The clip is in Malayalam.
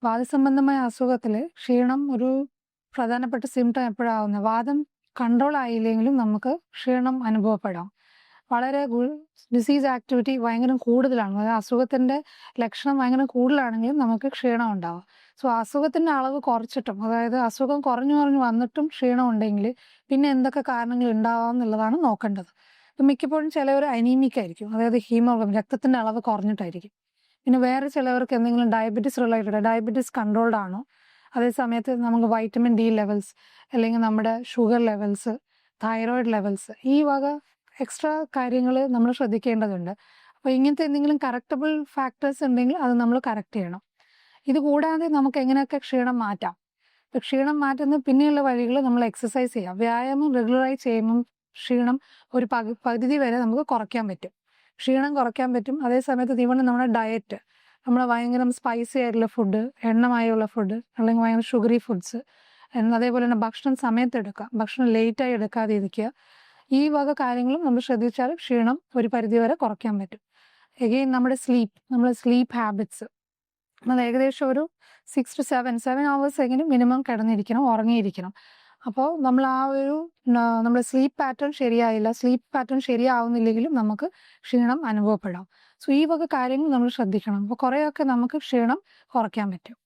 വാദസംബന്ധമായ അസുഖത്തിൽ ക്ഷീണം ഒരു പ്രധാനപ്പെട്ട സിംറ്റം എപ്പോഴാവുന്നത്? വാദം കൺട്രോൾ ആയില്ലെങ്കിലും നമുക്ക് ക്ഷീണം അനുഭവപ്പെടാം. വളരെ ഡിസീസ് ആക്ടിവിറ്റി ഭയങ്കര കൂടുതലാണ്, അതായത് അസുഖത്തിൻ്റെ ലക്ഷണം ഭയങ്കര കൂടുതലാണെങ്കിലും നമുക്ക് ക്ഷീണം ഉണ്ടാവാം. സോ അസുഖത്തിൻ്റെ അളവ് കുറച്ചിട്ടും, അതായത് അസുഖം കുറഞ്ഞു വന്നിട്ടും ക്ഷീണം ഉണ്ടെങ്കിൽ പിന്നെ എന്തൊക്കെ കാരണങ്ങൾ ഉണ്ടാവാം എന്നുള്ളതാണ് നോക്കേണ്ടത്. ഇപ്പം മിക്കപ്പോഴും ചിലവർ അനീമിക് ആയിരിക്കും, അതായത് ഹീമോഗ്ലോബിൻ രക്തത്തിൻ്റെ അളവ് കുറഞ്ഞിട്ടായിരിക്കും. പിന്നെ വേറെ ചിലവർക്ക് എന്തെങ്കിലും ഡയബറ്റീസ് റിലേറ്റഡ്, ഡയബറ്റീസ് കൺട്രോൾഡ് ആണോ, അതേ സമയത്ത് നമുക്ക് വൈറ്റമിൻ ഡി ലെവൽസ്, അല്ലെങ്കിൽ നമ്മുടെ ഷുഗർ ലെവൽസ്, തൈറോയിഡ് ലെവൽസ്, ഈ വക എക്സ്ട്രാ കാര്യങ്ങൾ നമ്മൾ ശ്രദ്ധിക്കേണ്ടതുണ്ട്. അപ്പോൾ ഇങ്ങനത്തെ എന്തെങ്കിലും കറക്റ്റബിൾ ഫാക്ടേഴ്സ് ഉണ്ടെങ്കിൽ അത് നമ്മൾ കറക്റ്റ് ചെയ്യണം. ഇത് കൂടാതെ നമുക്ക് എങ്ങനെയൊക്കെ ക്ഷീണം മാറ്റാം? ഇപ്പം ക്ഷീണം മാറ്റുന്ന പിന്നെയുള്ള വഴികൾ നമ്മൾ എക്സസൈസ് ചെയ്യാം. വ്യായാമം റെഗുലറായി ചെയ്യുമ്പം ക്ഷീണം ഒരു പകുതി വരെ നമുക്ക് കുറയ്ക്കാൻ പറ്റും. ക്ഷീണം കുറയ്ക്കാൻ പറ്റും. അതേ സമയത്ത് തീവ്രം നമ്മുടെ ഡയറ്റ്, നമ്മൾ ഭയങ്കര സ്പൈസി ആയിട്ടുള്ള ഫുഡ്, എണ്ണമയമുള്ള ഫുഡ്, അല്ലെങ്കിൽ ഭയങ്കര ഷുഗറി ഫുഡ്സ്, അതേപോലെ തന്നെ ഭക്ഷണം സമയത്ത് എടുക്കുക, ഭക്ഷണം ലേറ്റായി എടുക്കാതെ ഇരിക്കുക. ഈ വക കാര്യങ്ങളും നമ്മൾ ശ്രദ്ധിച്ചാൽ ക്ഷീണം ഒരു പരിധിവരെ കുറയ്ക്കാൻ പറ്റും. എഗെയിൻ നമ്മുടെ സ്ലീപ്പ് ഹാബിറ്റ്സ്, നമ്മൾ ഏകദേശം ഒരു 6 to 7 hours എങ്കിലും മിനിമം കിടന്നിരിക്കണം, ഉറങ്ങിയിരിക്കണം. അപ്പോൾ നമ്മൾ ആ ഒരു നമ്മുടെ സ്ലീപ്പ് പാറ്റേൺ ശരിയാവുന്നില്ലെങ്കിലും നമുക്ക് ക്ഷീണം അനുഭവപ്പെടാം. സോ ഈ വക കാര്യങ്ങൾ നമ്മൾ ശ്രദ്ധിക്കണം. അപ്പോൾ കുറേയൊക്കെ നമുക്ക് ക്ഷീണം കുറയ്ക്കാൻ പറ്റും.